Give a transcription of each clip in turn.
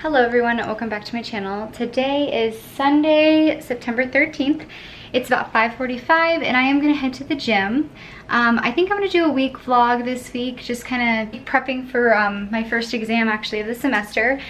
Hello everyone, welcome back to my channel. Today is Sunday, September 13th. It's about 5:45 and I am gonna head to the gym. I think I'm gonna do a week vlog this week, just kind of prepping for my first exam actually of the semester.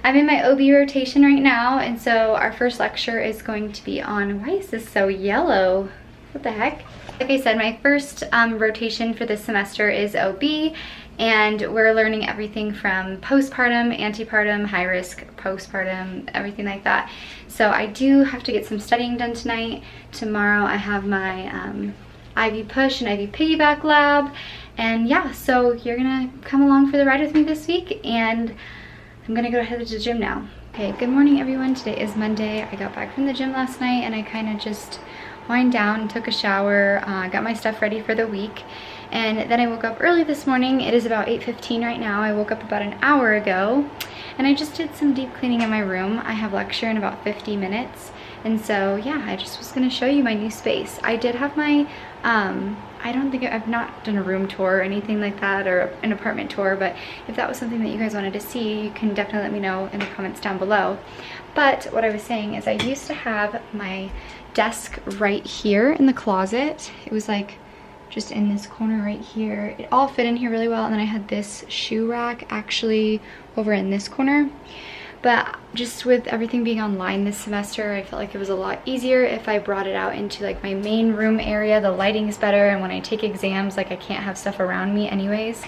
I'm in my OB rotation right now, and so our first lecture is going to be on, why is this so yellow? What the heck? Like I said, my first rotation for this semester is OB, and we're learning everything from postpartum, antepartum, high risk, postpartum, everything like that. So I do have to get some studying done tonight. Tomorrow I have my IV push and IV piggyback lab. And yeah, so you're gonna come along for the ride with me this week, and I'm gonna go ahead to the gym now. Okay, good morning everyone. Today is Monday. I got back from the gym last night and I kind of just wind down and took a shower, got my stuff ready for the week. And then I woke up early this morning. It is about 8:15 right now. I woke up about an hour ago and I just did some deep cleaning in my room. I have lecture in about 50 minutes. And so yeah, I just was gonna show you my new space. I did have my, I've not done a room tour or anything like that, or an apartment tour, but if that was something that you guys wanted to see, you can definitely let me know in the comments down below. But what I was saying is I used to have my desk right here in the closet. It was like just in this corner right here. It all fit in here really well, and then I had this shoe rack actually over in this corner. But just with everything being online this semester, I felt like it was a lot easier if I brought it out into like my main room area. The lighting's better, and when I take exams, like I can't have stuff around me anyways.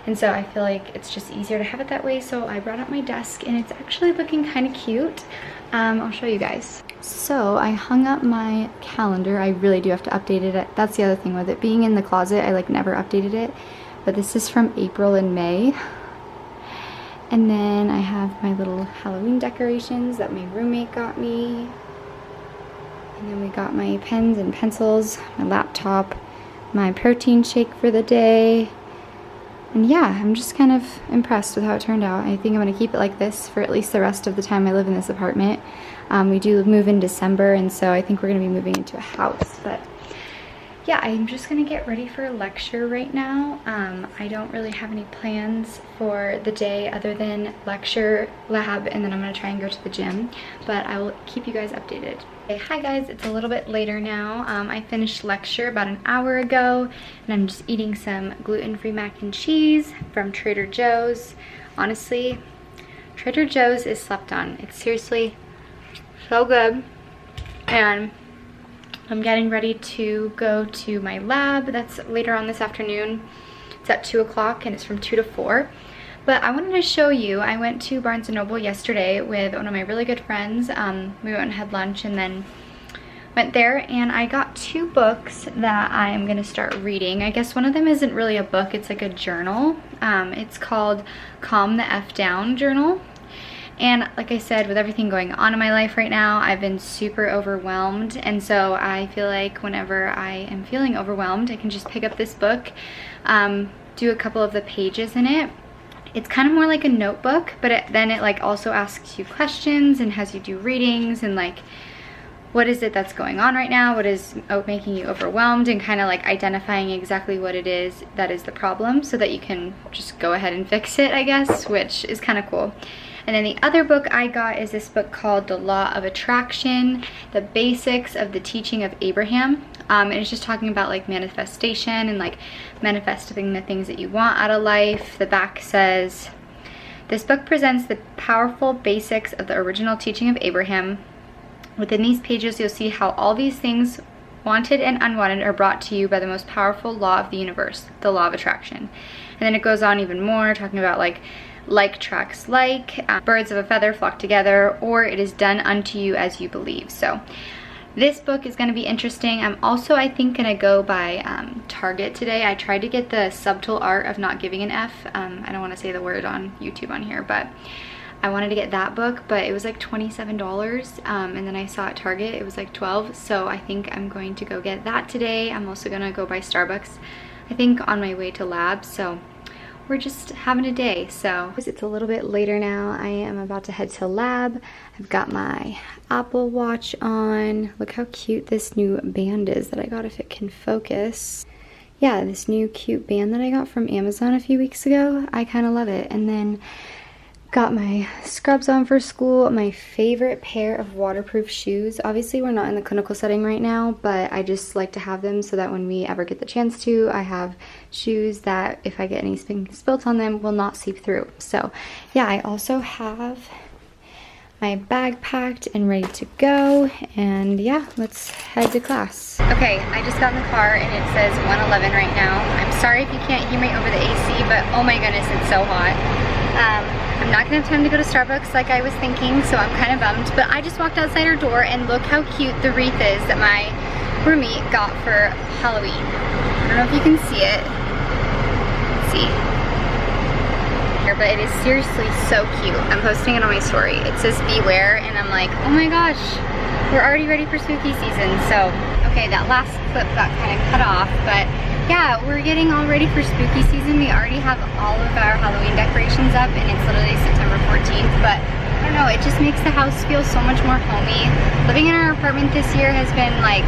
And so I feel like it's just easier to have it that way. So I brought out my desk and it's actually looking kind of cute. I'll show you guys. So I hung up my calendar. I really do have to update it. That's the other thing with it being in the closet. I like never updated it, but this is from April and May. And then I have my little Halloween decorations that my roommate got me. And then we got my pens and pencils, my laptop, my protein shake for the day. And yeah, I'm just kind of impressed with how it turned out. I think I'm gonna keep it like this for at least the rest of the time I live in this apartment. We do move in December, and so I think we're gonna be moving into a house. But yeah, I'm just gonna get ready for a lecture right now. I don't really have any plans for the day other than lecture, lab, and then I'm gonna try and go to the gym. But I will keep you guys updated. Okay, hi guys, it's a little bit later now. I finished lecture about an hour ago, and I'm just eating some gluten-free mac and cheese from Trader Joe's. Honestly, Trader Joe's is slept on. It's seriously so good. And I'm getting ready to go to my lab. That's later on this afternoon. It's at 2 o'clock and it's from 2 to 4. But I wanted to show you, I went to Barnes & Noble yesterday with one of my really good friends. We went and had lunch and then went there, and I got 2 books that I am gonna start reading. I guess one of them isn't really a book, it's like a journal. It's called Calm the F Down Journal. And like I said, with everything going on in my life right now, I've been super overwhelmed. And so I feel like whenever I am feeling overwhelmed, I can just pick up this book, do a couple of the pages in it. It's kind of more like a notebook, but then it like also asks you questions and has you do readings and like, what is it that's going on right now? What is making you overwhelmed, and kind of like identifying exactly what it is that is the problem so that you can just go ahead and fix it, I guess, which is kind of cool. And then the other book I got is this book called The Law of Attraction, The Basics of the Teaching of Abraham. And it's just talking about like manifestation and like manifesting the things that you want out of life. The back says, this book presents the powerful basics of the original teaching of Abraham. Within these pages, you'll see how all these things, wanted and unwanted, are brought to you by the most powerful law of the universe, the law of attraction. And then it goes on even more, talking about like attracts like, birds of a feather flock together, or it is done unto you as you believe. So this book is going to be interesting. I'm also, I think, going to go by Target today. I tried to get the Subtle Art of Not Giving an F. I don't want to say the word on YouTube on here, but I wanted to get that book, but it was like $27, and then I saw at Target it was like $12, so I think I'm going to go get that today. I'm also going to go by Starbucks, I think, on my way to lab, so we're just having a day. So it's a little bit later now. I am about to head to lab. I've got my Apple Watch on. Look how cute this new band is that I got, if it can focus. Yeah, this new cute band that I got from Amazon a few weeks ago. I kind of love it. And then Got my scrubs on for school, my favorite pair of waterproof shoes. Obviously we're not in the clinical setting right now, but I just like to have them so that when we ever get the chance to, I have shoes that if I get anything spilt on them will not seep through. So yeah, I also have my bag packed and ready to go, and yeah, let's head to class. Okay, I just got in the car and it says 1:11 right now. I'm sorry if you can't hear me over the AC, but oh my goodness, it's so hot. I'm not gonna have time to go to Starbucks like I was thinking, so I'm kind of bummed, but I just walked outside her door and look how cute the wreath is that my roommate got for Halloween. I don't know if you can see it. Let's see. But it is seriously so cute. I'm posting it on my story. It says beware, and I'm like, oh my gosh, we're already ready for spooky season. So, okay, that last clip got kind of cut off, but yeah, we're getting all ready for spooky season. We already have all of our Halloween decorations up, and it's literally September 14th, but I don't know, it just makes the house feel so much more homey. Living in our apartment this year has been like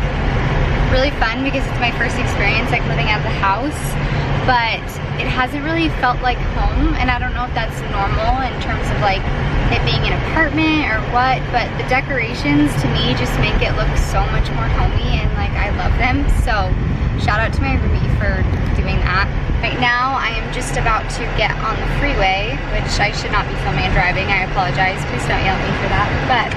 really fun because it's my first experience like living out of the house, but it hasn't really felt like home, and I don't know if that's normal in terms of like it being an apartment or what, but the decorations to me just make it look so much more homey, and like I love them. So shout out to my roomie for doing that. Right now I am just about to get on the freeway, which I should not be filming and driving. I apologize, please don't yell at me for that. But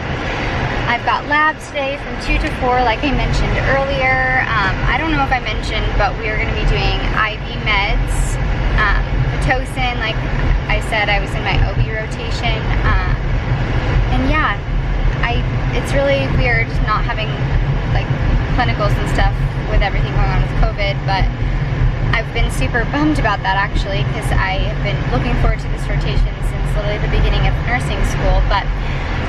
I've got lab today from 2 to 4 like I mentioned earlier. I don't know if I mentioned, but we are going to be doing IV meds. Pitocin, like I said, I was in my OB rotation, and yeah, it's really weird not having like clinicals and stuff with everything going on with COVID, but I've been super bummed about that actually, because I have been looking forward to this rotation since literally the beginning of nursing school. But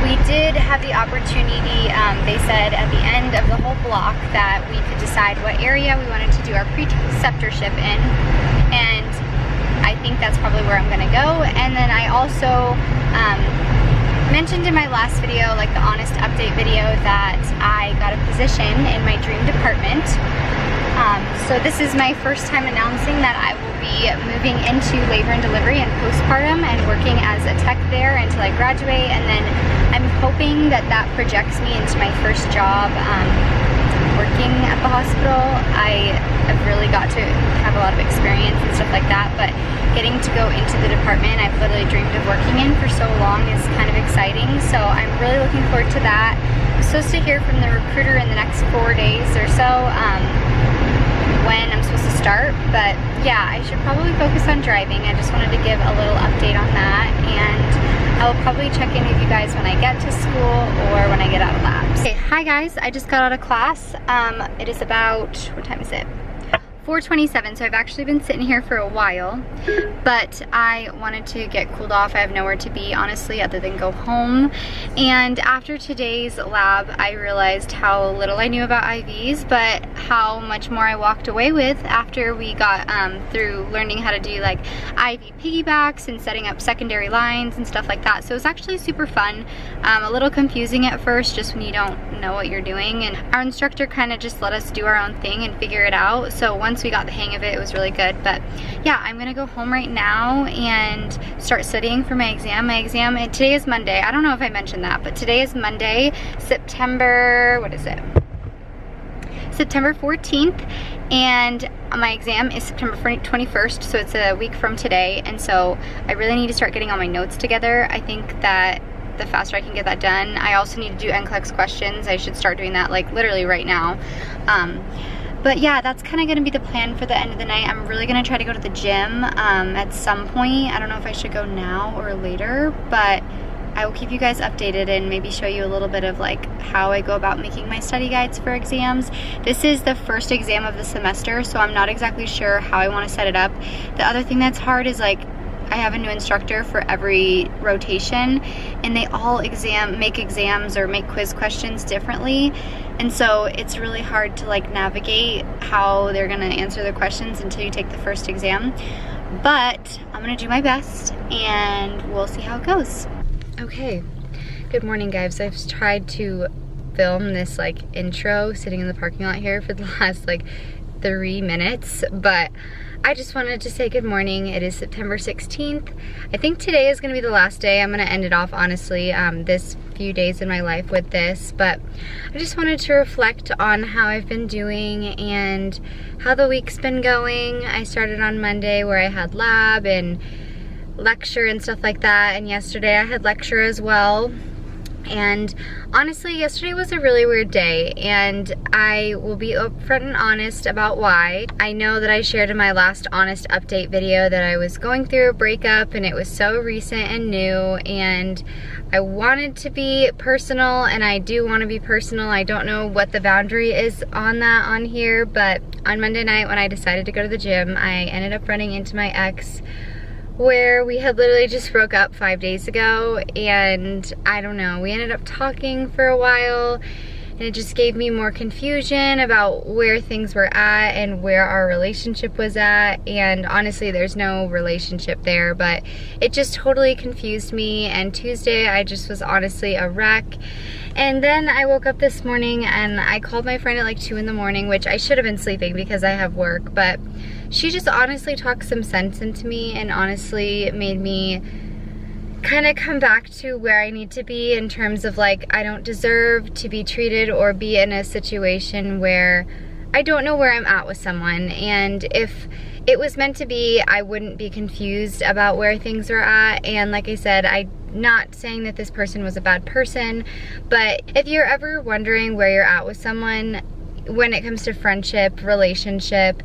we did have the opportunity, they said at the end of the whole block that we could decide what area we wanted to do our preceptorship in, and I think that's probably where I'm gonna go. And then I also mentioned in my last video, like the honest update video, that I got a position in my dream department. So this is my first time announcing that I will be moving into labor and delivery and postpartum and working as a tech there until I graduate, and then I'm hoping that that projects me into my first job working at the hospital. I have really got to have a lot of experience and stuff like that, but getting to go into the department I've literally dreamed of working in for so long is kind of exciting. So I'm really looking forward to that. I'm supposed to hear from the recruiter in the next 4 days or so when I'm supposed to start, but yeah, I should probably focus on driving. I just wanted to give a little update on that, and I will probably check in with you guys when I get to school or when I get out of labs. Okay, hi guys, I just got out of class. It is about, what time is it? 4:27, so I've actually been sitting here for a while, but I wanted to get cooled off. I have nowhere to be, honestly, other than go home. And after today's lab, I realized how little I knew about IVs, but how much more I walked away with after we got through learning how to do like IV piggybacks and setting up secondary lines and stuff like that. So it was actually super fun. A little confusing at first, just when you don't know what you're doing, and our instructor kind of just let us do our own thing and figure it out. So once we got the hang of it, it was really good. But yeah, I'm gonna go home right now and start studying for my exam. Today is Monday. I don't know if I mentioned that, but today is Monday, September, what is it? September 14th, and my exam is September 21st, so it's a week from today, and so I really need to start getting all my notes together. I think that the faster I can get that done. I also need to do NCLEX questions. I should start doing that like literally right now. But yeah, that's kind of going to be the plan for the end of the night. I'm really going to try to go to the gym at some point. I don't know if I should go now or later, but I will keep you guys updated and maybe show you a little bit of like how I go about making my study guides for exams. This is the first exam of the semester, so I'm not exactly sure how I want to set it up. The other thing that's hard is like I have a new instructor for every rotation, and they all make exams or make quiz questions differently, and so it's really hard to like navigate how they're gonna answer the questions until you take the first exam. But I'm gonna do my best and we'll see how it goes. Okay, good morning guys. I've tried to film this like intro sitting in the parking lot here for the last like 3 minutes, but I just wanted to say good morning. It is September 16th. I think today is gonna be the last day. I'm gonna end it off, honestly, this few days in my life with this, but I just wanted to reflect on how I've been doing and how the week's been going. I started on Monday where I had lab and lecture and stuff like that, and yesterday I had lecture as well. And honestly, yesterday was a really weird day, and I will be upfront and honest about why. I know that I shared in my last honest update video that I was going through a breakup and it was so recent and new, and I wanted to be personal, and I do want to be personal. I don't know what the boundary is on that on here, but on Monday night when I decided to go to the gym, I ended up running into my ex, where we had literally just broke up 5 days ago, and I don't know, we ended up talking for a while, and it just gave me more confusion about where things were at and where our relationship was at. And honestly, there's no relationship there, but it just totally confused me. And Tuesday I just was honestly a wreck. And then I woke up this morning and I called my friend at like 2 in the morning, which I should have been sleeping because I have work, but she just honestly talked some sense into me and honestly made me kind of come back to where I need to be in terms of like, I don't deserve to be treated or be in a situation where I don't know where I'm at with someone. And if it was meant to be, I wouldn't be confused about where things are at. And like I said, I'm not saying that this person was a bad person, but if you're ever wondering where you're at with someone when it comes to friendship, relationship,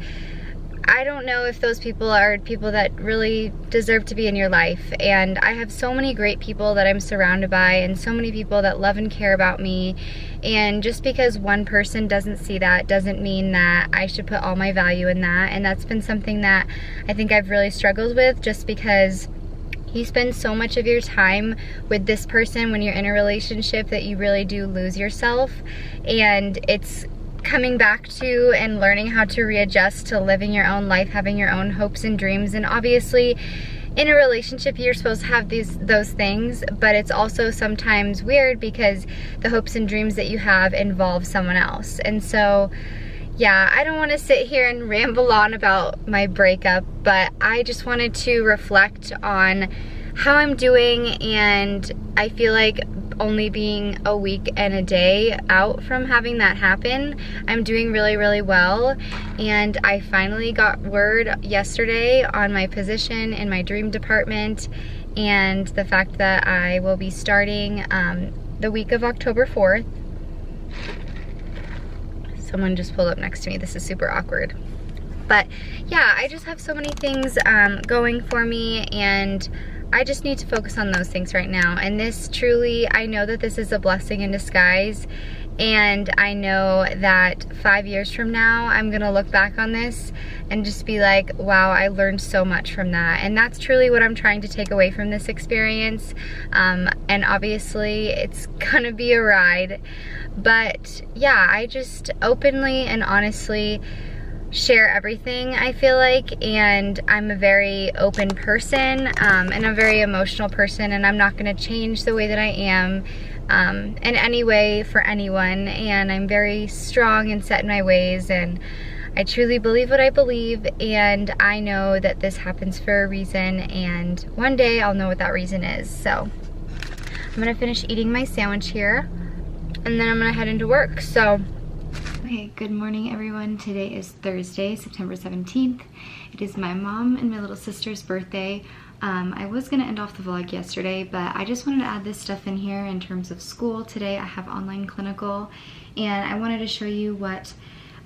I don't know if those people are people that really deserve to be in your life. And I have so many great people that I'm surrounded by and so many people that love and care about me. And just because one person doesn't see that doesn't mean that I should put all my value in that. And that's been something that I think I've really struggled with, just because you spend so much of your time with this person when you're in a relationship that you really do lose yourself. And it's coming back to and learning how to readjust to living your own life, having your own hopes and dreams. And obviously in a relationship you're supposed to have those things, but it's also sometimes weird because the hopes and dreams that you have involve someone else. And so yeah, I don't want to sit here and ramble on about my breakup, but I just wanted to reflect on how I'm doing. And I feel like only being a week and a day out from having that happen, I'm doing really, really well. And I finally got word yesterday on my position in my dream department, and the fact that I will be starting the week of October 4th. Someone just pulled up next to me. This is super awkward. But yeah, I just have so many things going for me, and I just need to focus on those things right now. And this truly, I know that this is a blessing in disguise. And I know that 5 years from now, I'm gonna look back on this and just be like, wow, I learned so much from that. And that's truly what I'm trying to take away from this experience. And obviously it's gonna be a ride. But yeah, I just openly and honestly share everything, I feel like, and I'm a very open person and a very emotional person, and I'm not gonna change the way that I am in any way for anyone. And I'm very strong and set in my ways, and I truly believe what I believe, and I know that this happens for a reason, and one day I'll know what that reason is. So I'm gonna finish eating my sandwich here, and then I'm gonna head into work. So okay, good morning everyone. Today is Thursday, September 17th. It is my mom and my little sister's birthday. I was gonna end off the vlog yesterday, but I just wanted to add this stuff in here in terms of school. Today I have online clinical, and I wanted to show you what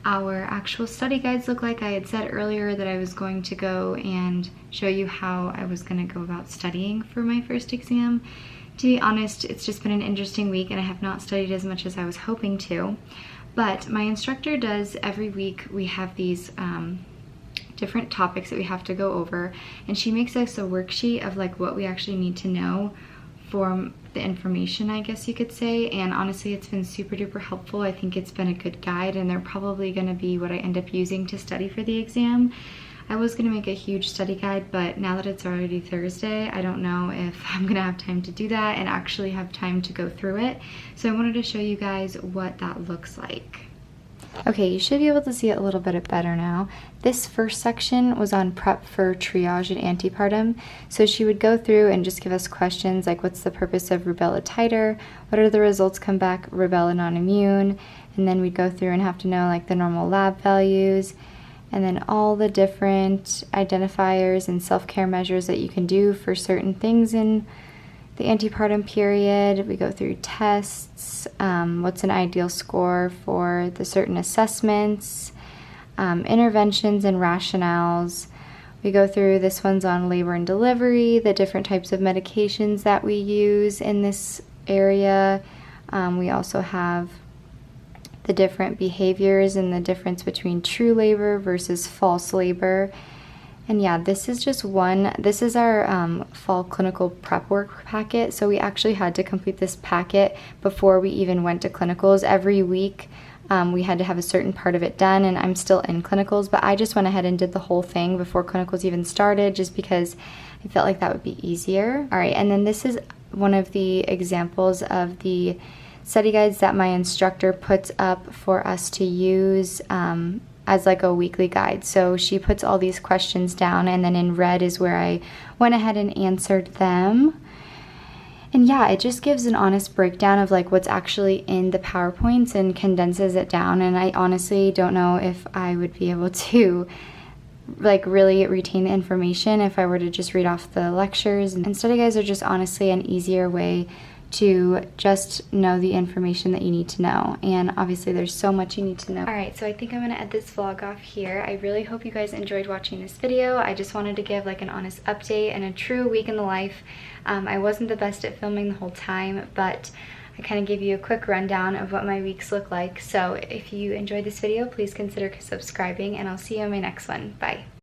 our actual study guides look like. I had said earlier that I was going to go and show you how I was gonna go about studying for my first exam. To be honest, it's just been an interesting week, and I have not studied as much as I was hoping to. But my instructor does, every week we have these different topics that we have to go over, and she makes us a worksheet of like what we actually need to know for the information, I guess you could say. And honestly, it's been super duper helpful. I think it's been a good guide, and they're probably gonna be what I end up using to study for the exam. I was gonna make a huge study guide, but now that it's already Thursday, I don't know if I'm gonna have time to do that and actually have time to go through it. So I wanted to show you guys what that looks like. Okay, you should be able to see it a little bit better now. This first section was on prep for triage and antepartum. So she would go through and just give us questions like, what's the purpose of rubella titer? What are the results come back rubella non-immune? And then we'd go through and have to know like the normal lab values, and then all the different identifiers and self-care measures that you can do for certain things in the antepartum period. We go through tests, what's an ideal score for the certain assessments, interventions and rationales. We go through, this one's on labor and delivery, the different types of medications that we use in this area. We also have the different behaviors and the difference between true labor versus false labor. And yeah, this is just one, this is our fall clinical prep work packet. So we actually had to complete this packet before we even went to clinicals. Every week we had to have a certain part of it done, and I'm still in clinicals, but I just went ahead and did the whole thing before clinicals even started, just because I felt like that would be easier. All right, and then this is one of the examples of the study guides that my instructor puts up for us to use as like a weekly guide. So she puts all these questions down, and then in red is where I went ahead and answered them. And yeah, it just gives an honest breakdown of like what's actually in the PowerPoints and condenses it down. And I honestly don't know if I would be able to like really retain the information if I were to just read off the lectures. And study guides are just honestly an easier way to just know the information that you need to know, and obviously there's so much you need to know. Alright, so I think I'm gonna end this vlog off here. I really hope you guys enjoyed watching this video. I just wanted to give like an honest update and a true week in the life. I wasn't the best at filming the whole time, but I kind of gave you a quick rundown of what my weeks look like. So if you enjoyed this video, please consider subscribing, and I'll see you in my next one. Bye.